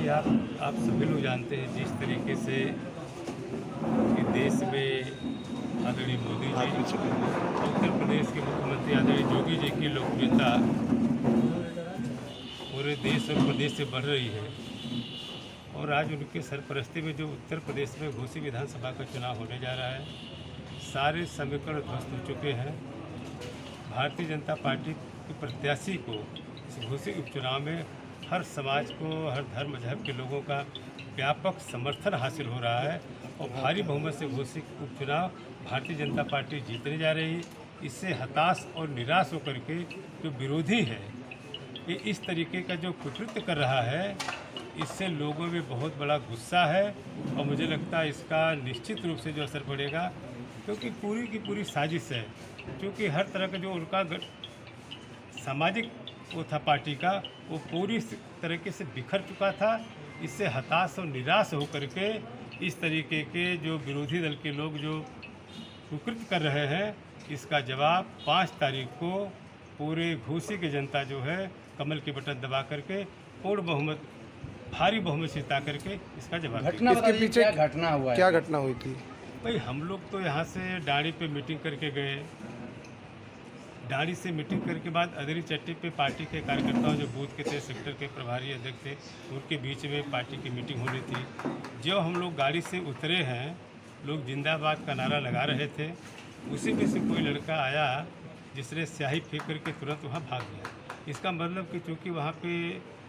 देखिए आप सभी लोग जानते हैं जिस तरीके से कि देश में आदरणीय मोदी जी और उत्तर प्रदेश के मुख्यमंत्री आदरणीय योगी जी की लोकप्रियता पूरे देश और प्रदेश से बढ़ रही है। और आज उनके सरपरस्ती में जो उत्तर प्रदेश में घोसी विधानसभा का चुनाव होने जा रहा है, सारे समीकरण ध्वस्त हो चुके हैं। भारतीय जनता पार्टी के प्रत्याशी को इस घोसी उपचुनाव में हर समाज को, हर धर्म मजहब के लोगों का व्यापक समर्थन हासिल हो रहा है और भारी बहुमत से घोसी उपचुनाव भारतीय जनता पार्टी जीतने जा रही है। इससे हताश और निराश होकर के जो विरोधी है ये इस तरीके का जो कुकृत्य कर रहा है, इससे लोगों में बहुत बड़ा गुस्सा है और मुझे लगता है इसका निश्चित रूप से जो असर पड़ेगा, क्योंकि पूरी की पूरी साजिश है। क्योंकि हर तरह का जो उनका सामाजिक वो था पार्टी का, वो पूरी तरीके से बिखर चुका था। इससे हताश और निराश होकर के इस तरीके के जो विरोधी दल के लोग जो कुकृत्य कर रहे हैं, इसका जवाब 5 तारीख को पूरे घोसी की जनता जो है कमल के बटन दबा करके पूर्ण बहुमत, भारी बहुमत से जिता करके इसका जवाब घटना इसके पीछे क्या घटना हुआ है? क्या घटना हुई थी भाई? हम लोग तो यहाँ से डाड़ी पे मीटिंग करके गए। डाड़ी से मीटिंग करके बाद अदरी चट्टी पे पार्टी के कार्यकर्ताओं जो बूथ के थे, सेक्टर के प्रभारी अध्यक्ष थे, उनके बीच में पार्टी की मीटिंग होनी थी। जो हम लोग गाड़ी से उतरे हैं, लोग जिंदाबाद का नारा लगा रहे थे। उसी में से कोई लड़का आया जिसने स्याही फेंक करके तुरंत वहाँ भाग गया। इसका मतलब कि चूँकि वहाँ पे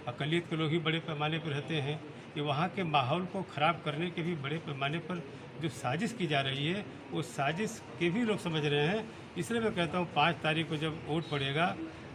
अकलियत के लोग ही बड़े पैमाने पर रहते हैं, कि वहाँ के माहौल को ख़राब करने के भी बड़े पैमाने पर जो साजिश की जा रही है, वो साजिश के भी लोग समझ रहे हैं। इसलिए मैं कहता हूँ 5 तारीख को जब वोट पड़ेगा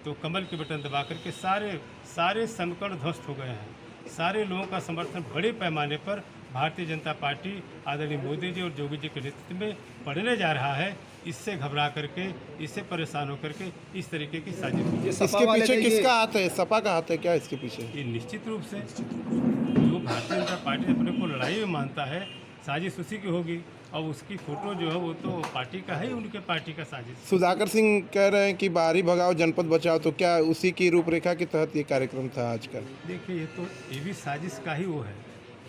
तो कमल के बटन दबा करके सारे समीकरण ध्वस्त हो गए हैं। सारे लोगों का समर्थन बड़े पैमाने पर भारतीय जनता पार्टी आदरणीय मोदी जी और योगी जी के नेतृत्व में बढ़ने जा रहा है। इससे घबरा करके, इससे परेशान होकर के इस तरीके की साजिश। इसके पीछे किसका हाथ है? सपा का हाथ है क्या इसके पीछे? ये निश्चित रूप से जो भारतीय जनता पार्टी अपने को लड़ाई में मानता है, साजिश उसी की होगी। और उसकी फोटो जो है वो तो पार्टी का है, उनके पार्टी का साजिश। सुधाकर सिंह कह रहे हैं कि बाहरी भगाओ जनपद बचाओ, तो क्या उसी की रूपरेखा के तहत ये कार्यक्रम था आज का? देखिए ये भी साजिश का ही वो है।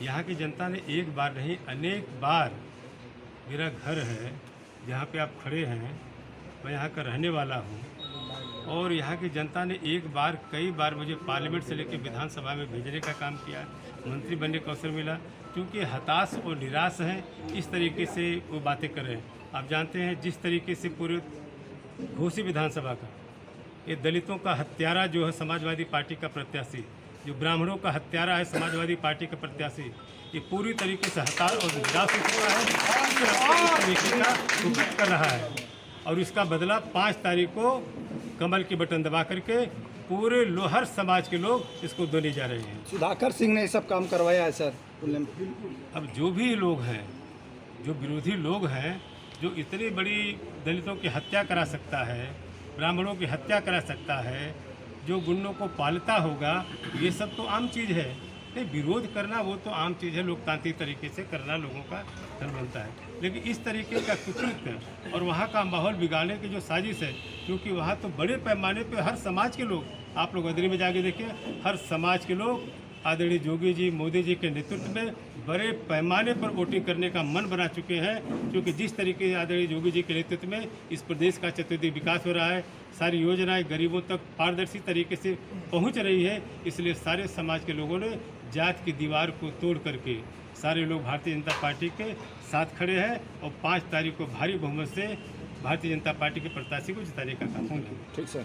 यहाँ की जनता ने एक बार नहीं अनेक बार, मेरा घर है जहाँ पे आप खड़े हैं, मैं यहाँ का रहने वाला हूँ, और यहाँ की जनता ने एक बार कई बार मुझे पार्लियामेंट से लेकर विधानसभा में भेजने का काम किया, मंत्री बनने का अवसर मिला। क्योंकि हताश और निराश हैं, इस तरीके से वो बातें कर रहे हैं। आप जानते हैं जिस तरीके से पूरे घोसी विधानसभा का ये दलितों का हत्यारा जो है समाजवादी पार्टी का प्रत्याशी, जो ब्राह्मणों का हत्यारा है समाजवादी पार्टी का प्रत्याशी, ये पूरी तरीके से हताश और निराश हो चुका है, इस तरीके का कुकृत्य कर रहा है। और इसका बदला 5 तारीख को कमल के बटन दबा करके पूरे हर समाज के लोग इसको देने जा रहे हैं। सुधाकर सिंह ने ये सब काम करवाया है सर। अब जो भी लोग हैं, जो विरोधी लोग हैं, जो इतनी बड़ी दलितों की हत्या करा सकता है, ब्राह्मणों की हत्या करा सकता है, जो गुंडों को पालता होगा, ये सब तो आम चीज़ है। नहीं, विरोध करना वो तो आम चीज़ है, लोकतांत्रिक तरीके से करना लोगों का धर्म बनता है। लेकिन इस तरीके का कुकृत्य और वहाँ का माहौल बिगाड़ने की जो साजिश है, क्योंकि वहाँ तो बड़े पैमाने पे हर समाज के लोग, आप लोग अदरी में जाके देखिए, हर समाज के लोग आदरणीय योगी जी, मोदी जी के नेतृत्व में बड़े पैमाने पर वोटिंग करने का मन बना चुके हैं। क्योंकि जिस तरीके से आदरणीय योगी जी के नेतृत्व में इस प्रदेश का चतुर्दिक विकास हो रहा है, सारी योजनाएं गरीबों तक पारदर्शी तरीके से पहुंच रही है, इसलिए सारे समाज के लोगों ने जात की दीवार को तोड़ करके सारे लोग भारतीय जनता पार्टी के साथ खड़े हैं और 5 तारीख को भारी बहुमत से भारतीय जनता पार्टी के प्रत्याशी को जिताने का काम करेंगे। ठीक सर।